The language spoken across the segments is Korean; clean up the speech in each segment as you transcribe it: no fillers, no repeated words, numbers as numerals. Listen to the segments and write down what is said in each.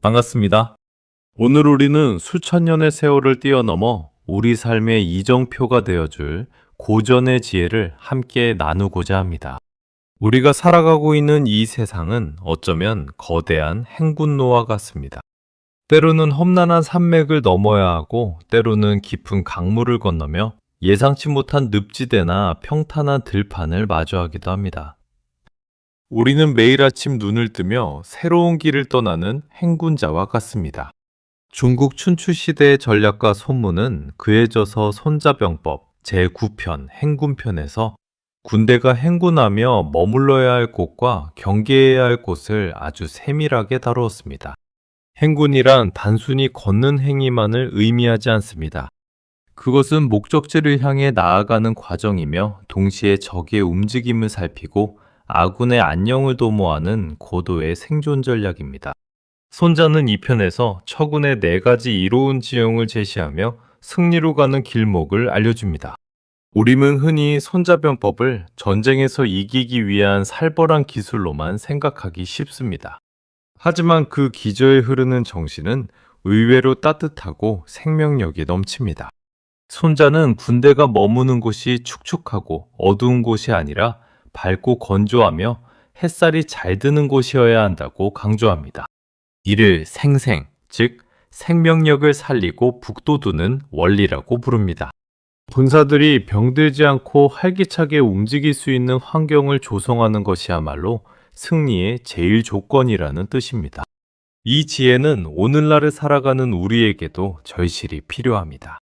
반갑습니다. 오늘 우리는 수천 년의 세월을 뛰어넘어 우리 삶의 이정표가 되어줄 고전의 지혜를 함께 나누고자 합니다. 우리가 살아가고 있는 이 세상은 어쩌면 거대한 행군로와 같습니다. 때로는 험난한 산맥을 넘어야 하고 때로는 깊은 강물을 건너며 예상치 못한 늪지대나 평탄한 들판을 마주하기도 합니다. 우리는 매일 아침 눈을 뜨며 새로운 길을 떠나는 행군자와 같습니다. 중국 춘추 시대의 전략가 손무는 그에 져서 손자병법 제9편 행군편에서 군대가 행군하며 머물러야 할 곳과 경계해야 할 곳을 아주 세밀하게 다루었습니다. 행군이란 단순히 걷는 행위만을 의미하지 않습니다. 그것은 목적지를 향해 나아가는 과정이며 동시에 적의 움직임을 살피고 아군의 안녕을 도모하는 고도의 생존 전략입니다. 손자는 이 편에서 처군의 4가지 이로운 지형을 제시하며 승리로 가는 길목을 알려줍니다. 우리는 흔히 손자병법을 전쟁에서 이기기 위한 살벌한 기술로만 생각하기 쉽습니다. 하지만 그 기저에 흐르는 정신은 의외로 따뜻하고 생명력이 넘칩니다. 손자는 군대가 머무는 곳이 축축하고 어두운 곳이 아니라 밝고 건조하며 햇살이 잘 드는 곳이어야 한다고 강조합니다. 이를 생생, 즉 생명력을 살리고 북돋우는 원리라고 부릅니다. 군사들이 병들지 않고 활기차게 움직일 수 있는 환경을 조성하는 것이야말로 승리의 제일 조건이라는 뜻입니다. 이 지혜는 오늘날을 살아가는 우리에게도 절실히 필요합니다.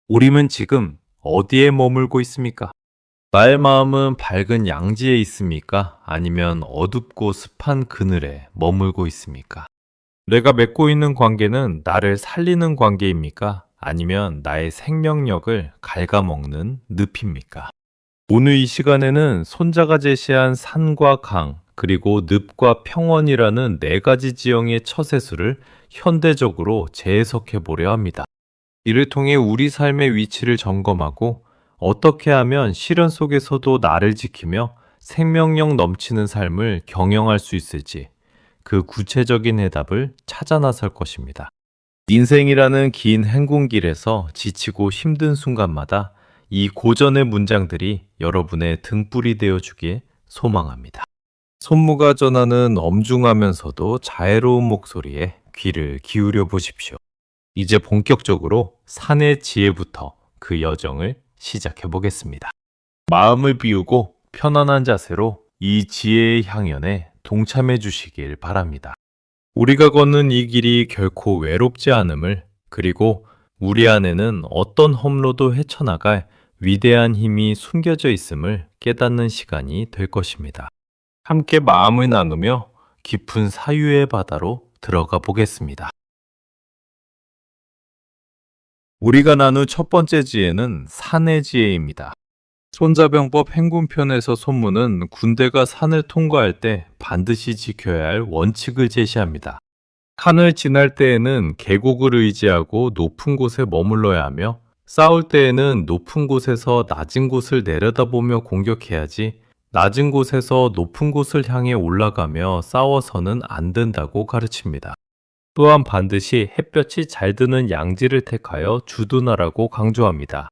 우리는 지금 어디에 머물고 있습니까? 나의 마음은 밝은 양지에 있습니까? 아니면 어둡고 습한 그늘에 머물고 있습니까? 내가 맺고 있는 관계는 나를 살리는 관계입니까? 아니면 나의 생명력을 갉아먹는 늪입니까? 오늘 이 시간에는 손자가 제시한 산과 강, 그리고 늪과 평원이라는 4가지 지형의 처세술을 현대적으로 재해석해 보려 합니다. 이를 통해 우리 삶의 위치를 점검하고 어떻게 하면 시련 속에서도 나를 지키며 생명력 넘치는 삶을 경영할 수 있을지 그 구체적인 해답을 찾아 나설 것입니다. 인생이라는 긴 행군길에서 지치고 힘든 순간마다 이 고전의 문장들이 여러분의 등불이 되어주길 소망합니다. 손무가 전하는 엄중하면서도 자애로운 목소리에 귀를 기울여 보십시오. 이제 본격적으로 산의 지혜부터 그 여정을 시작해 보겠습니다. 마음을 비우고 편안한 자세로 이 지혜의 향연에 동참해 주시길 바랍니다. 우리가 걷는 이 길이 결코 외롭지 않음을, 그리고 우리 안에는 어떤 험로도 헤쳐나갈 위대한 힘이 숨겨져 있음을 깨닫는 시간이 될 것입니다. 함께 마음을 나누며 깊은 사유의 바다로 들어가 보겠습니다. 우리가 나눌 첫 번째 지혜는 산의 지혜입니다. 손자병법 행군편에서 손무는 군대가 산을 통과할 때 반드시 지켜야 할 원칙을 제시합니다. 산을 지날 때에는 계곡을 의지하고 높은 곳에 머물러야 하며 싸울 때에는 높은 곳에서 낮은 곳을 내려다보며 공격해야지 낮은 곳에서 높은 곳을 향해 올라가며 싸워서는 안 된다고 가르칩니다. 또한 반드시 햇볕이 잘 드는 양지를 택하여 주둔하라고 강조합니다.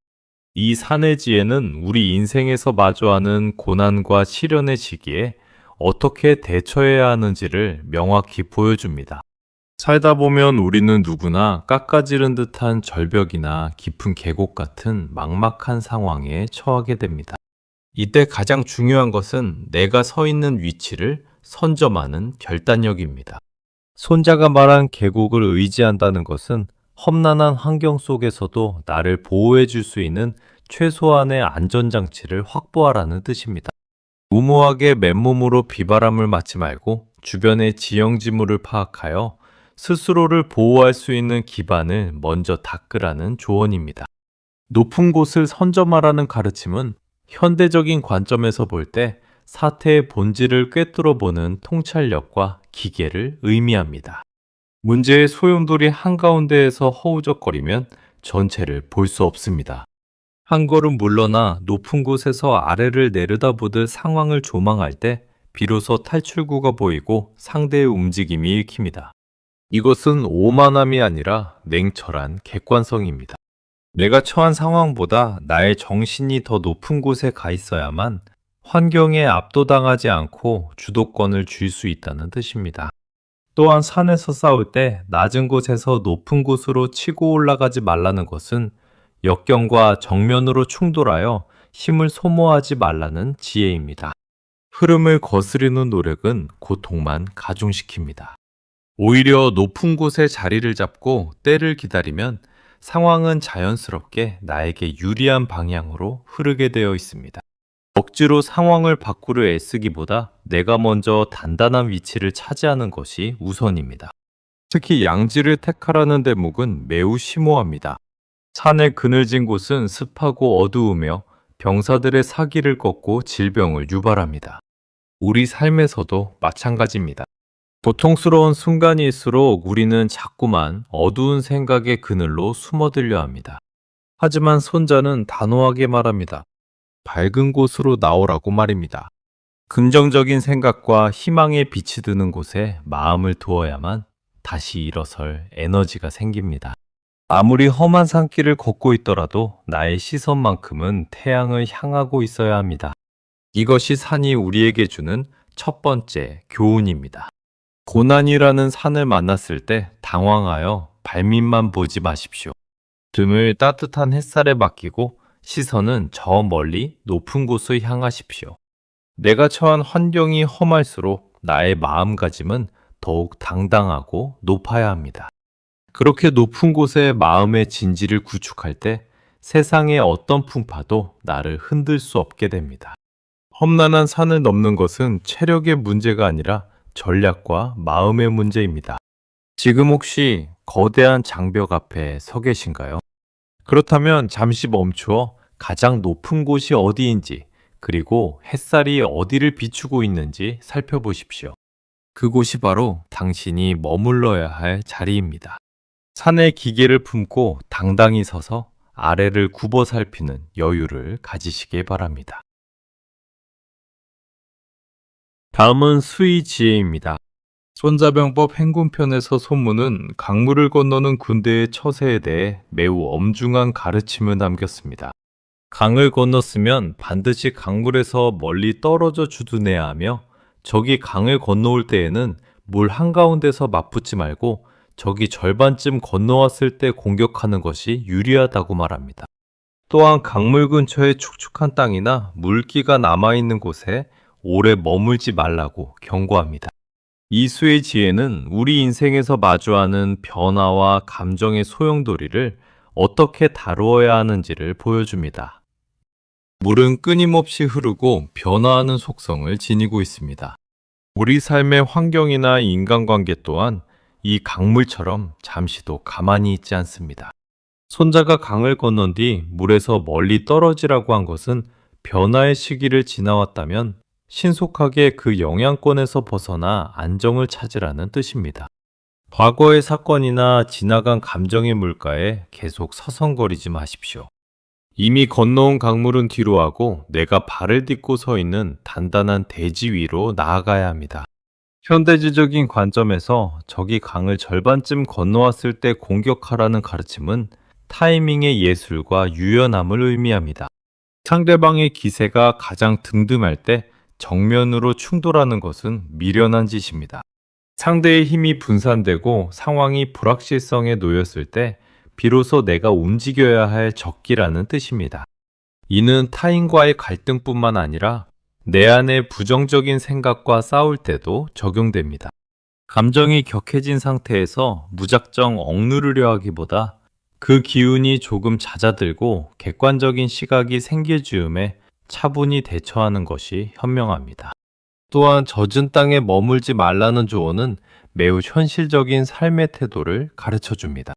이 산의 지혜는 우리 인생에서 마주하는 고난과 시련의 시기에 어떻게 대처해야 하는지를 명확히 보여줍니다. 살다 보면 우리는 누구나 깎아지른 듯한 절벽이나 깊은 계곡 같은 막막한 상황에 처하게 됩니다. 이때 가장 중요한 것은 내가 서 있는 위치를 선점하는 결단력입니다. 손자가 말한 계곡을 의지한다는 것은 험난한 환경 속에서도 나를 보호해 줄 수 있는 최소한의 안전장치를 확보하라는 뜻입니다. 무모하게 맨몸으로 비바람을 맞지 말고 주변의 지형지물을 파악하여 스스로를 보호할 수 있는 기반을 먼저 닦으라는 조언입니다. 높은 곳을 선점하라는 가르침은 현대적인 관점에서 볼 때 사태의 본질을 꿰뚫어 보는 통찰력과 기계를 의미합니다. 문제의 소용돌이 한가운데에서 허우적거리면 전체를 볼 수 없습니다. 한 걸음 물러나 높은 곳에서 아래를 내려다보듯 상황을 조망할 때 비로소 탈출구가 보이고 상대의 움직임이 읽힙니다. 이것은 오만함이 아니라 냉철한 객관성입니다. 내가 처한 상황보다 나의 정신이 더 높은 곳에 가 있어야만 환경에 압도당하지 않고 주도권을 쥘 수 있다는 뜻입니다. 또한 산에서 싸울 때 낮은 곳에서 높은 곳으로 치고 올라가지 말라는 것은 역경과 정면으로 충돌하여 힘을 소모하지 말라는 지혜입니다. 흐름을 거스르는 노력은 고통만 가중시킵니다. 오히려 높은 곳에 자리를 잡고 때를 기다리면 상황은 자연스럽게 나에게 유리한 방향으로 흐르게 되어 있습니다. 억지로 상황을 바꾸려 애쓰기보다 내가 먼저 단단한 위치를 차지하는 것이 우선입니다. 특히 양지를 택하라는 대목은 매우 심오합니다. 산의 그늘진 곳은 습하고 어두우며 병사들의 사기를 꺾고 질병을 유발합니다. 우리 삶에서도 마찬가지입니다. 고통스러운 순간일수록 우리는 자꾸만 어두운 생각의 그늘로 숨어들려 합니다. 하지만 손자는 단호하게 말합니다. 밝은 곳으로 나오라고 말입니다. 긍정적인 생각과 희망의 빛이 드는 곳에 마음을 두어야만 다시 일어설 에너지가 생깁니다. 아무리 험한 산길을 걷고 있더라도 나의 시선만큼은 태양을 향하고 있어야 합니다. 이것이 산이 우리에게 주는 첫 번째 교훈입니다. 고난이라는 산을 만났을 때 당황하여 발밑만 보지 마십시오. 등을 따뜻한 햇살에 맡기고 시선은 저 멀리 높은 곳을 향하십시오. 내가 처한 환경이 험할수록 나의 마음가짐은 더욱 당당하고 높아야 합니다. 그렇게 높은 곳에 마음의 진지를 구축할 때 세상의 어떤 풍파도 나를 흔들 수 없게 됩니다. 험난한 산을 넘는 것은 체력의 문제가 아니라 전략과 마음의 문제입니다. 지금 혹시 거대한 장벽 앞에 서 계신가요? 그렇다면 잠시 멈추어 가장 높은 곳이 어디인지, 그리고 햇살이 어디를 비추고 있는지 살펴보십시오. 그곳이 바로 당신이 머물러야 할 자리입니다. 산의 기계를 품고 당당히 서서 아래를 굽어 살피는 여유를 가지시길 바랍니다. 다음은 수의 지혜입니다. 손자병법 행군편에서 손문은 강물을 건너는 군대의 처세에 대해 매우 엄중한 가르침을 남겼습니다. 강을 건넜으면 반드시 강물에서 멀리 떨어져 주둔해야 하며 적이 강을 건너올 때에는 물 한가운데서 맞붙지 말고 적이 절반쯤 건너왔을 때 공격하는 것이 유리하다고 말합니다. 또한 강물 근처의 축축한 땅이나 물기가 남아있는 곳에 오래 머물지 말라고 경고합니다. 이 수의 지혜는 우리 인생에서 마주하는 변화와 감정의 소용돌이를 어떻게 다루어야 하는지를 보여줍니다. 물은 끊임없이 흐르고 변화하는 속성을 지니고 있습니다. 우리 삶의 환경이나 인간관계 또한 이 강물처럼 잠시도 가만히 있지 않습니다. 손자가 강을 건넌 뒤 물에서 멀리 떨어지라고 한 것은 변화의 시기를 지나왔다면 신속하게 그 영향권에서 벗어나 안정을 찾으라는 뜻입니다. 과거의 사건이나 지나간 감정의 물가에 계속 서성거리지 마십시오. 이미 건너온 강물은 뒤로 하고 내가 발을 딛고 서 있는 단단한 대지 위로 나아가야 합니다. 현대지적인 관점에서 적이 강을 절반쯤 건너왔을 때 공격하라는 가르침은 타이밍의 예술과 유연함을 의미합니다. 상대방의 기세가 가장 등등할 때 정면으로 충돌하는 것은 미련한 짓입니다. 상대의 힘이 분산되고 상황이 불확실성에 놓였을 때 비로소 내가 움직여야 할 적기라는 뜻입니다. 이는 타인과의 갈등뿐만 아니라 내 안의 부정적인 생각과 싸울 때도 적용됩니다. 감정이 격해진 상태에서 무작정 억누르려 하기보다 그 기운이 조금 잦아들고 객관적인 시각이 생길 즈음에 차분히 대처하는 것이 현명합니다. 또한 젖은 땅에 머물지 말라는 조언은 매우 현실적인 삶의 태도를 가르쳐 줍니다.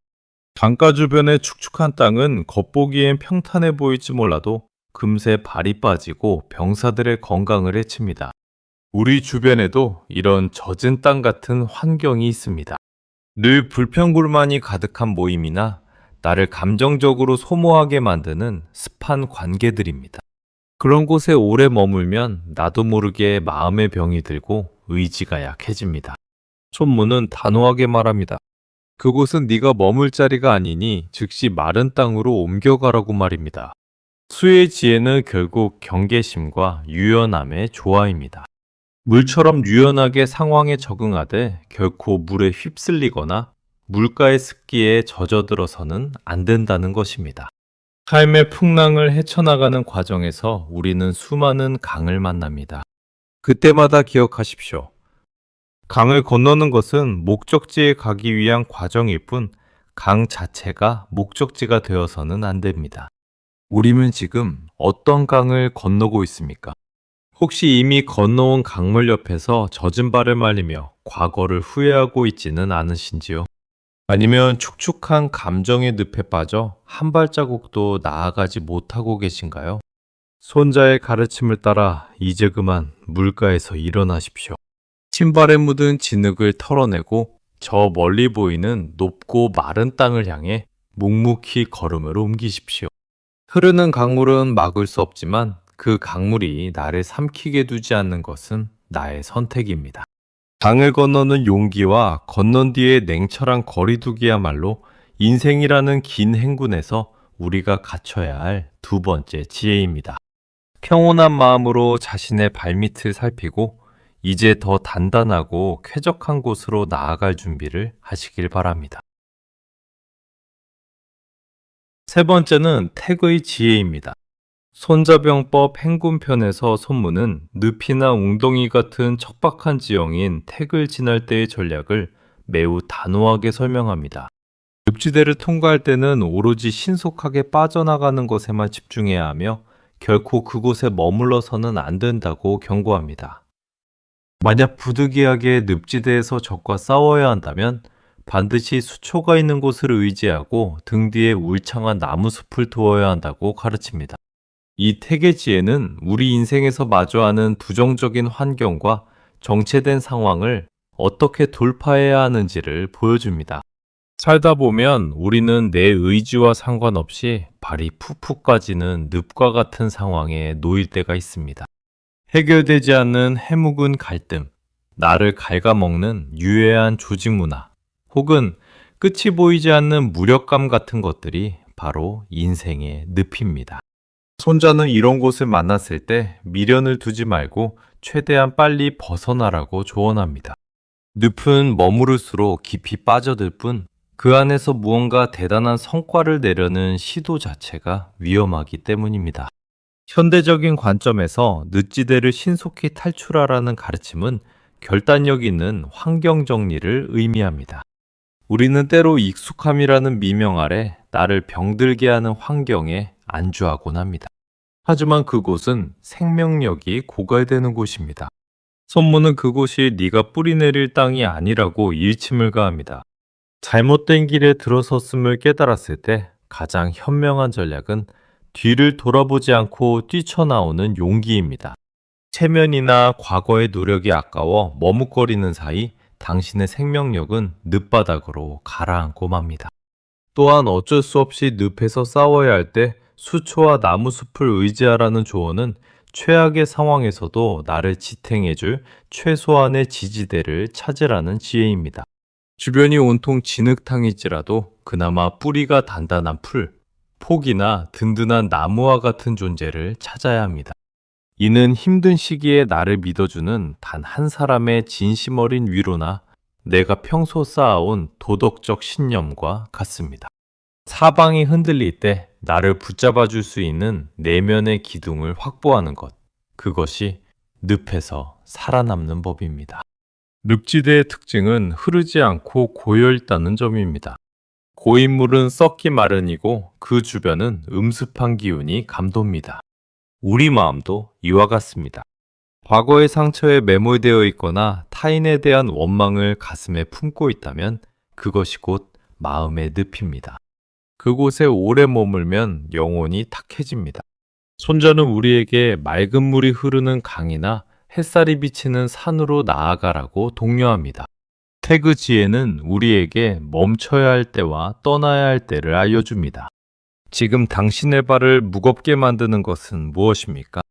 강가 주변의 축축한 땅은 겉보기엔 평탄해 보일지 몰라도 금세 발이 빠지고 병사들의 건강을 해칩니다. 우리 주변에도 이런 젖은 땅 같은 환경이 있습니다. 늘 불평불만이 가득한 모임이나 나를 감정적으로 소모하게 만드는 습한 관계들입니다. 그런 곳에 오래 머물면 나도 모르게 마음의 병이 들고 의지가 약해집니다. 손문은 단호하게 말합니다. 그곳은 네가 머물 자리가 아니니 즉시 마른 땅으로 옮겨가라고 말입니다. 수의 지혜는 결국 경계심과 유연함의 조화입니다. 물처럼 유연하게 상황에 적응하되 결코 물에 휩쓸리거나 물가의 습기에 젖어들어서는 안 된다는 것입니다. 삶의 풍랑을 헤쳐나가는 과정에서 우리는 수많은 강을 만납니다. 그때마다 기억하십시오. 강을 건너는 것은 목적지에 가기 위한 과정일 뿐 강 자체가 목적지가 되어서는 안 됩니다. 우리는 지금 어떤 강을 건너고 있습니까? 혹시 이미 건너온 강물 옆에서 젖은 발을 말리며 과거를 후회하고 있지는 않으신지요? 아니면 축축한 감정의 늪에 빠져 한 발자국도 나아가지 못하고 계신가요? 손자의 가르침을 따라 이제 그만 물가에서 일어나십시오. 신발에 묻은 진흙을 털어내고 저 멀리 보이는 높고 마른 땅을 향해 묵묵히 걸음을 옮기십시오. 흐르는 강물은 막을 수 없지만 그 강물이 나를 삼키게 두지 않는 것은 나의 선택입니다. 강을 건너는 용기와 건넌 뒤의 냉철한 거리두기야말로 인생이라는 긴 행군에서 우리가 갖춰야 할 두 번째 지혜입니다. 평온한 마음으로 자신의 발밑을 살피고 이제 더 단단하고 쾌적한 곳으로 나아갈 준비를 하시길 바랍니다. 세 번째는 택의 지혜입니다. 손자병법 행군편에서 손문은 늪이나 웅덩이 같은 척박한 지형인 택을 지날 때의 전략을 매우 단호하게 설명합니다. 늪지대를 통과할 때는 오로지 신속하게 빠져나가는 것에만 집중해야 하며 결코 그곳에 머물러서는 안 된다고 경고합니다. 만약 부득이하게 늪지대에서 적과 싸워야 한다면 반드시 수초가 있는 곳을 의지하고 등 뒤에 울창한 나무숲을 두어야 한다고 가르칩니다. 이 택의 지혜는 우리 인생에서 마주하는 부정적인 환경과 정체된 상황을 어떻게 돌파해야 하는지를 보여줍니다. 살다 보면 우리는 내 의지와 상관없이 발이 푹푹 까지는 늪과 같은 상황에 놓일 때가 있습니다. 해결되지 않는 해묵은 갈등, 나를 갉아먹는 유해한 조직 문화, 혹은 끝이 보이지 않는 무력감 같은 것들이 바로 인생의 늪입니다. 손자는 이런 곳을 만났을 때 미련을 두지 말고 최대한 빨리 벗어나라고 조언합니다. 늪은 머무를수록 깊이 빠져들 뿐 그 안에서 무언가 대단한 성과를 내려는 시도 자체가 위험하기 때문입니다. 현대적인 관점에서 늪지대를 신속히 탈출하라는 가르침은 결단력 있는 환경 정리를 의미합니다. 우리는 때로 익숙함이라는 미명 아래 나를 병들게 하는 환경에 안주하곤 합니다. 하지만 그곳은 생명력이 고갈되는 곳입니다. 선무는 그곳이 네가 뿌리내릴 땅이 아니라고 일침을 가합니다. 잘못된 길에 들어섰음을 깨달았을 때 가장 현명한 전략은 뒤를 돌아보지 않고 뛰쳐나오는 용기입니다. 체면이나 과거의 노력이 아까워 머뭇거리는 사이 당신의 생명력은 늪바닥으로 가라앉고 맙니다. 또한 어쩔 수 없이 늪에서 싸워야 할 때 수초와 나무숲을 의지하라는 조언은 최악의 상황에서도 나를 지탱해줄 최소한의 지지대를 찾으라는 지혜입니다. 주변이 온통 진흙탕일지라도 그나마 뿌리가 단단한 풀, 폭이나 든든한 나무와 같은 존재를 찾아야 합니다. 이는 힘든 시기에 나를 믿어주는 단 한 사람의 진심 어린 위로나 내가 평소 쌓아온 도덕적 신념과 같습니다. 사방이 흔들릴 때 나를 붙잡아 줄 수 있는 내면의 기둥을 확보하는 것, 그것이 늪에서 살아남는 법입니다. 늪지대의 특징은 흐르지 않고 고여있다는 점입니다. 고인물은 썩기 마련이고 그 주변은 음습한 기운이 감돕니다. 우리 마음도 이와 같습니다. 과거의 상처에 매몰되어 있거나 타인에 대한 원망을 가슴에 품고 있다면 그것이 곧 마음의 늪입니다. 그곳에 오래 머물면 영혼이 탁해집니다. 손자는 우리에게 맑은 물이 흐르는 강이나 햇살이 비치는 산으로 나아가라고 독려합니다. 태그 지혜는 우리에게 멈춰야 할 때와 떠나야 할 때를 알려줍니다. 지금 당신의 발을 무겁게 만드는 것은 무엇입니까?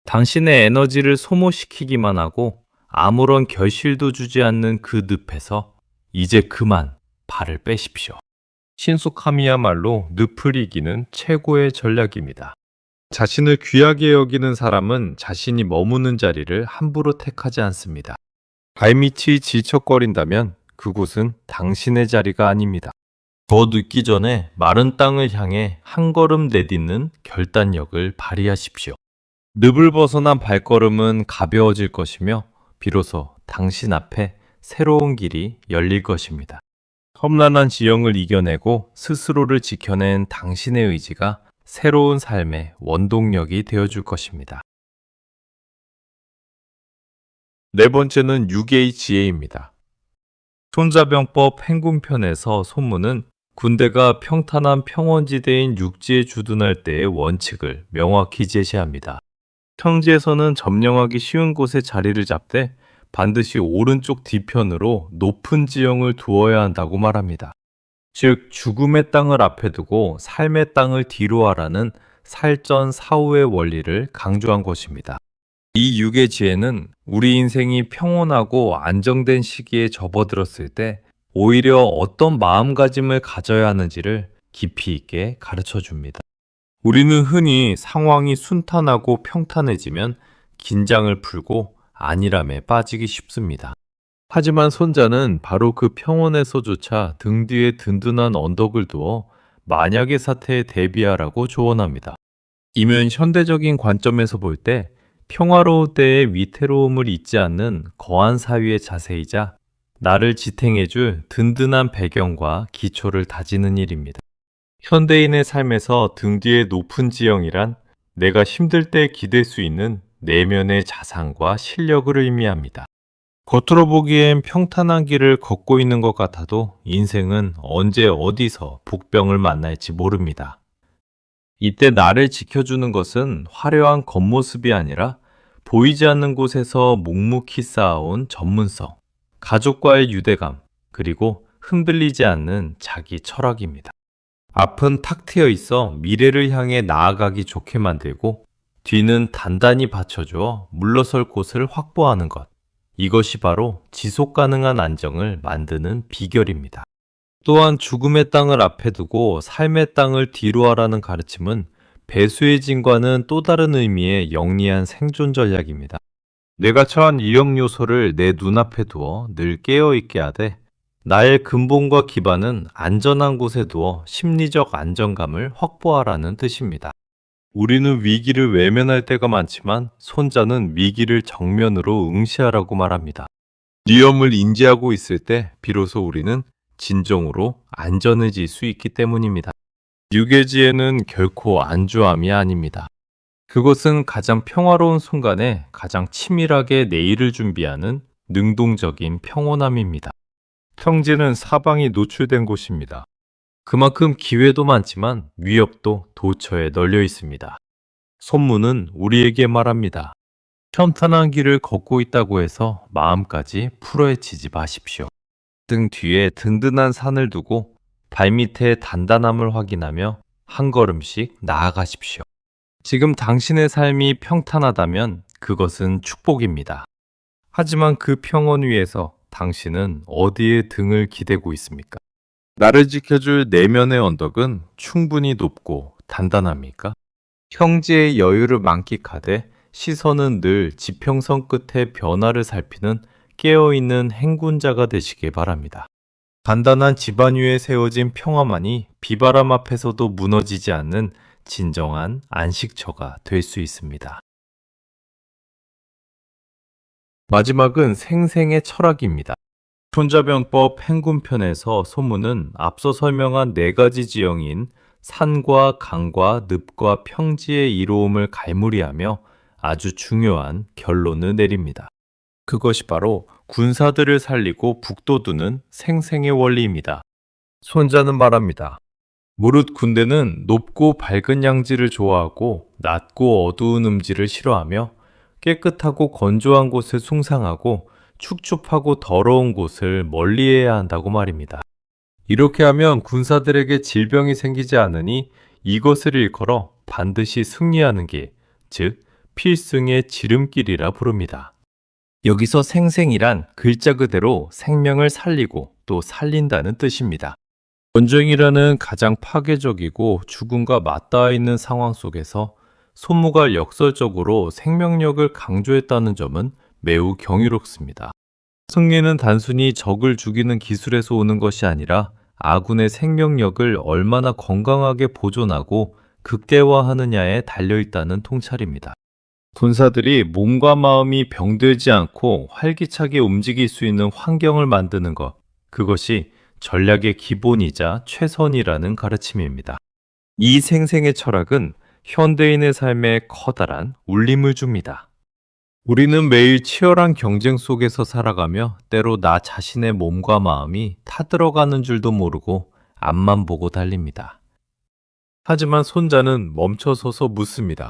당신의 에너지를 소모시키기만 하고 아무런 결실도 주지 않는 그 늪에서 이제 그만 발을 빼십시오. 신속함이야말로 늪을 이기는 최고의 전략입니다. 자신을 귀하게 여기는 사람은 자신이 머무는 자리를 함부로 택하지 않습니다. 발밑이 질척거린다면 그곳은 당신의 자리가 아닙니다. 더 늦기 전에 마른 땅을 향해 한 걸음 내딛는 결단력을 발휘하십시오. 늪을 벗어난 발걸음은 가벼워질 것이며 비로소 당신 앞에 새로운 길이 열릴 것입니다. 험난한 지형을 이겨내고 스스로를 지켜낸 당신의 의지가 새로운 삶의 원동력이 되어줄 것입니다. 네 번째는 6의 지혜입니다. 손자병법 행군편에서 손무는 군대가 평탄한 평원지대인 육지에 주둔할 때의 원칙을 명확히 제시합니다. 평지에서는 점령하기 쉬운 곳에 자리를 잡되 반드시 오른쪽 뒤편으로 높은 지형을 두어야 한다고 말합니다. 즉 죽음의 땅을 앞에 두고 삶의 땅을 뒤로 하라는 살전사후의 원리를 강조한 것입니다. 이 육의 지혜는 우리 인생이 평온하고 안정된 시기에 접어들었을 때 오히려 어떤 마음가짐을 가져야 하는지를 깊이 있게 가르쳐 줍니다. 우리는 흔히 상황이 순탄하고 평탄해지면 긴장을 풀고 안일함에 빠지기 쉽습니다. 하지만 손자는 바로 그 평온에서조차 등 뒤에 든든한 언덕을 두어 만약의 사태에 대비하라고 조언합니다. 이면 현대적인 관점에서 볼 때 평화로울 때의 위태로움을 잊지 않는 거한 사위의 자세이자 나를 지탱해줄 든든한 배경과 기초를 다지는 일입니다. 현대인의 삶에서 등 뒤에 높은 지형이란 내가 힘들 때 기댈 수 있는 내면의 자산과 실력을 의미합니다. 겉으로 보기엔 평탄한 길을 걷고 있는 것 같아도 인생은 언제 어디서 복병을 만날지 모릅니다. 이때 나를 지켜주는 것은 화려한 겉모습이 아니라 보이지 않는 곳에서 묵묵히 쌓아온 전문성, 가족과의 유대감, 그리고 흔들리지 않는 자기 철학입니다. 앞은 탁 트여 있어 미래를 향해 나아가기 좋게 만들고 뒤는 단단히 받쳐주어 물러설 곳을 확보하는 것. 이것이 바로 지속 가능한 안정을 만드는 비결입니다. 또한 죽음의 땅을 앞에 두고 삶의 땅을 뒤로 하라는 가르침은 배수의 진과는 또 다른 의미의 영리한 생존 전략입니다. 내가 처한 위험 요소를 내 눈앞에 두어 늘 깨어있게 하되 나의 근본과 기반은 안전한 곳에 두어 심리적 안정감을 확보하라는 뜻입니다. 우리는 위기를 외면할 때가 많지만 손자는 위기를 정면으로 응시하라고 말합니다. 위험을 인지하고 있을 때 비로소 우리는 진정으로 안전해질 수 있기 때문입니다. 유계지에는 결코 안주함이 아닙니다. 그것은 가장 평화로운 순간에 가장 치밀하게 내일을 준비하는 능동적인 평온함입니다. 평지는 사방이 노출된 곳입니다. 그만큼 기회도 많지만 위협도 도처에 널려 있습니다. 손문은 우리에게 말합니다. 평탄한 길을 걷고 있다고 해서 마음까지 풀어헤치지 마십시오. 등 뒤에 든든한 산을 두고 발밑의 단단함을 확인하며 한 걸음씩 나아가십시오. 지금 당신의 삶이 평탄하다면 그것은 축복입니다. 하지만 그 평온 위에서 당신은 어디에 등을 기대고 있습니까? 나를 지켜줄 내면의 언덕은 충분히 높고 단단합니까? 평지의 여유를 만끽하되 시선은 늘 지평선 끝의 변화를 살피는 깨어있는 행군자가 되시길 바랍니다. 단단한 지반 위에 세워진 평화만이 비바람 앞에서도 무너지지 않는 진정한 안식처가 될 수 있습니다. 마지막은 생생의 철학입니다. 손자병법 행군편에서 손문은 앞서 설명한 4가지 지형인 산과 강과 늪과 평지의 이로움을 갈무리하며 아주 중요한 결론을 내립니다. 그것이 바로 군사들을 살리고 북돋우는 생생의 원리입니다. 손자는 말합니다. 무릇 군대는 높고 밝은 양지를 좋아하고 낮고 어두운 음지를 싫어하며 깨끗하고 건조한 곳을 숭상하고 축축하고 더러운 곳을 멀리해야 한다고 말입니다. 이렇게 하면 군사들에게 질병이 생기지 않으니 이것을 일컬어 반드시 승리하는 길, 즉 필승의 지름길이라 부릅니다. 여기서 생생이란 글자 그대로 생명을 살리고 또 살린다는 뜻입니다. 전쟁이라는 가장 파괴적이고 죽음과 맞닿아 있는 상황 속에서 손무가 역설적으로 생명력을 강조했다는 점은 매우 경이롭습니다. 승리는 단순히 적을 죽이는 기술에서 오는 것이 아니라 아군의 생명력을 얼마나 건강하게 보존하고 극대화하느냐에 달려있다는 통찰입니다. 군사들이 몸과 마음이 병들지 않고 활기차게 움직일 수 있는 환경을 만드는 것, 그것이 전략의 기본이자 최선이라는 가르침입니다. 이 생생의 철학은 현대인의 삶에 커다란 울림을 줍니다. 우리는 매일 치열한 경쟁 속에서 살아가며 때로 나 자신의 몸과 마음이 타들어가는 줄도 모르고 앞만 보고 달립니다. 하지만 손자는 멈춰서서 묻습니다.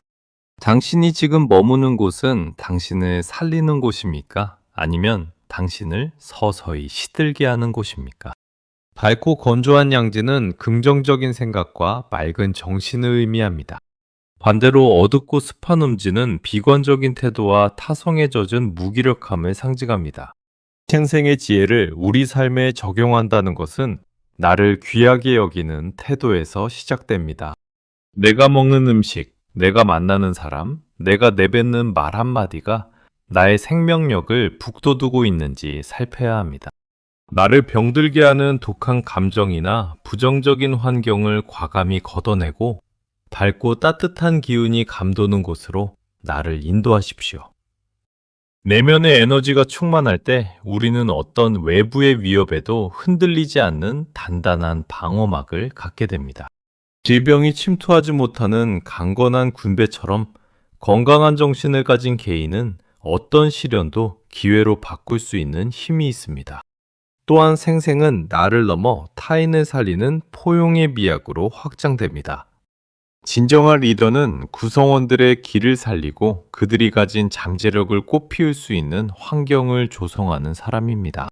당신이 지금 머무는 곳은 당신을 살리는 곳입니까? 아니면 당신을 서서히 시들게 하는 곳입니까? 밝고 건조한 양지는 긍정적인 생각과 맑은 정신을 의미합니다. 반대로 어둡고 습한 음지는 비관적인 태도와 타성에 젖은 무기력함을 상징합니다. 생생의 지혜를 우리 삶에 적용한다는 것은 나를 귀하게 여기는 태도에서 시작됩니다. 내가 먹는 음식, 내가 만나는 사람, 내가 내뱉는 말 한마디가 나의 생명력을 북돋우고 있는지 살펴야 합니다. 나를 병들게 하는 독한 감정이나 부정적인 환경을 과감히 걷어내고 밝고 따뜻한 기운이 감도는 곳으로 나를 인도하십시오. 내면의 에너지가 충만할 때 우리는 어떤 외부의 위협에도 흔들리지 않는 단단한 방어막을 갖게 됩니다. 질병이 침투하지 못하는 강건한 군대처럼 건강한 정신을 가진 개인은 어떤 시련도 기회로 바꿀 수 있는 힘이 있습니다. 또한 생생은 나를 넘어 타인을 살리는 포용의 미학으로 확장됩니다. 진정한 리더는 구성원들의 길을 살리고 그들이 가진 잠재력을 꽃피울 수 있는 환경을 조성하는 사람입니다.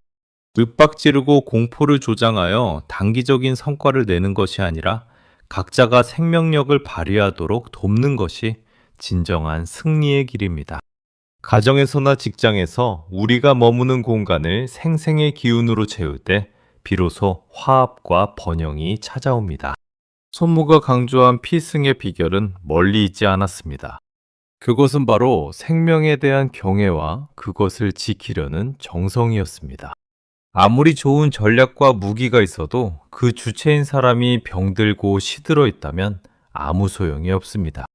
윽박지르고 공포를 조장하여 단기적인 성과를 내는 것이 아니라 각자가 생명력을 발휘하도록 돕는 것이 진정한 승리의 길입니다. 가정에서나 직장에서 우리가 머무는 공간을 생생의 기운으로 채울 때 비로소 화합과 번영이 찾아옵니다. 손무가 강조한 필승의 비결은 멀리 있지 않았습니다. 그것은 바로 생명에 대한 경애와 그것을 지키려는 정성이었습니다. 아무리 좋은 전략과 무기가 있어도 그 주체인 사람이 병들고 시들어 있다면 아무 소용이 없습니다.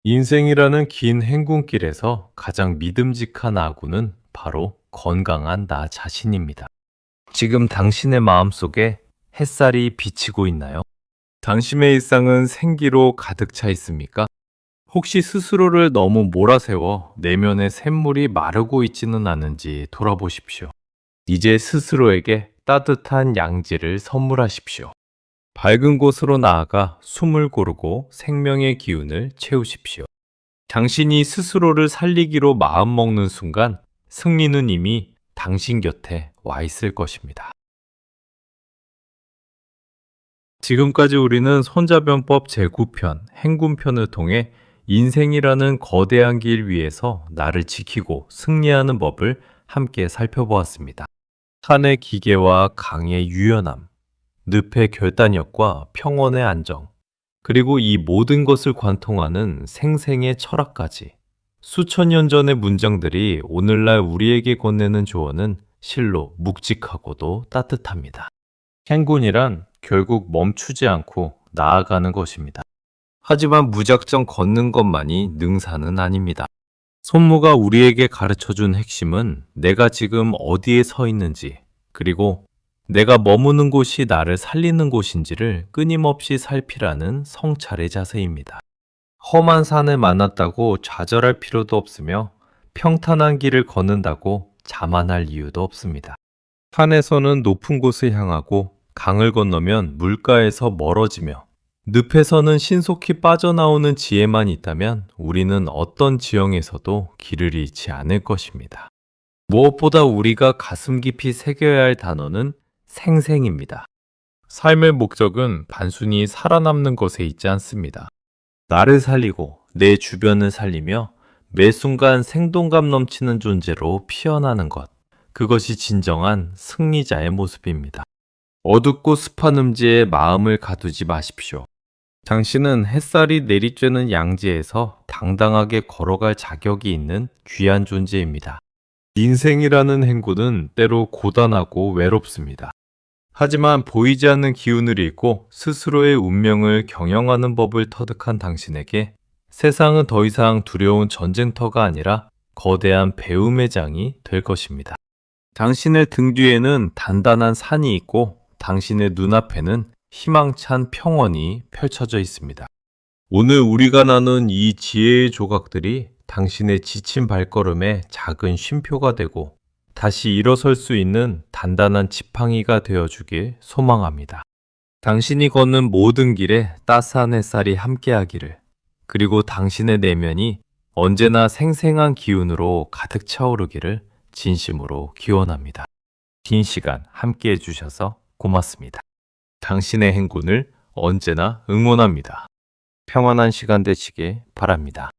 인생이라는 긴 행군길에서 가장 믿음직한 아군은 바로 건강한 나 자신입니다. 지금 당신의 마음속에 햇살이 비치고 있나요? 당신의 일상은 생기로 가득 차 있습니까? 혹시 스스로를 너무 몰아세워 내면의 샘물이 마르고 있지는 않은지 돌아보십시오. 이제 스스로에게 따뜻한 양지를 선물하십시오. 밝은 곳으로 나아가 숨을 고르고 생명의 기운을 채우십시오. 당신이 스스로를 살리기로 마음먹는 순간 승리는 이미 당신 곁에 와 있을 것입니다. 지금까지 우리는 손자병법 제9편, 행군편을 통해 인생이라는 거대한 길 위에서 나를 지키고 승리하는 법을 함께 살펴보았습니다. 산의 기계와 강의 유연함, 늪의 결단력과 평온의 안정, 그리고 이 모든 것을 관통하는 생생의 철학까지. 수천 년 전의 문장들이 오늘날 우리에게 건네는 조언은 실로 묵직하고도 따뜻합니다. 행군이란 결국 멈추지 않고 나아가는 것입니다. 하지만 무작정 걷는 것만이 능사는 아닙니다. 손무가 우리에게 가르쳐준 핵심은 내가 지금 어디에 서 있는지, 그리고 내가 머무는 곳이 나를 살리는 곳인지를 끊임없이 살피라는 성찰의 자세입니다. 험한 산을 만났다고 좌절할 필요도 없으며 평탄한 길을 걷는다고 자만할 이유도 없습니다. 산에서는 높은 곳을 향하고 강을 건너면 물가에서 멀어지며 늪에서는 신속히 빠져나오는 지혜만 있다면 우리는 어떤 지형에서도 길을 잃지 않을 것입니다. 무엇보다 우리가 가슴 깊이 새겨야 할 단어는 생생입니다. 삶의 목적은 단순히 살아남는 것에 있지 않습니다. 나를 살리고 내 주변을 살리며 매 순간 생동감 넘치는 존재로 피어나는 것. 그것이 진정한 승리자의 모습입니다. 어둡고 습한 음지에 마음을 가두지 마십시오. 당신은 햇살이 내리쬐는 양지에서 당당하게 걸어갈 자격이 있는 귀한 존재입니다. 인생이라는 행군은 때로 고단하고 외롭습니다. 하지만 보이지 않는 기운을 잃고 스스로의 운명을 경영하는 법을 터득한 당신에게 세상은 더 이상 두려운 전쟁터가 아니라 거대한 배움의 장이 될 것입니다. 당신의 등 뒤에는 단단한 산이 있고 당신의 눈앞에는 희망찬 평원이 펼쳐져 있습니다. 오늘 우리가 나눈 이 지혜의 조각들이 당신의 지친 발걸음에 작은 쉼표가 되고 다시 일어설 수 있는 단단한 지팡이가 되어주길 소망합니다. 당신이 걷는 모든 길에 따스한 햇살이 함께하기를, 그리고 당신의 내면이 언제나 생생한 기운으로 가득 차오르기를 진심으로 기원합니다. 긴 시간 함께해 주셔서 고맙습니다. 당신의 행군을 언제나 응원합니다. 평안한 시간 되시길 바랍니다.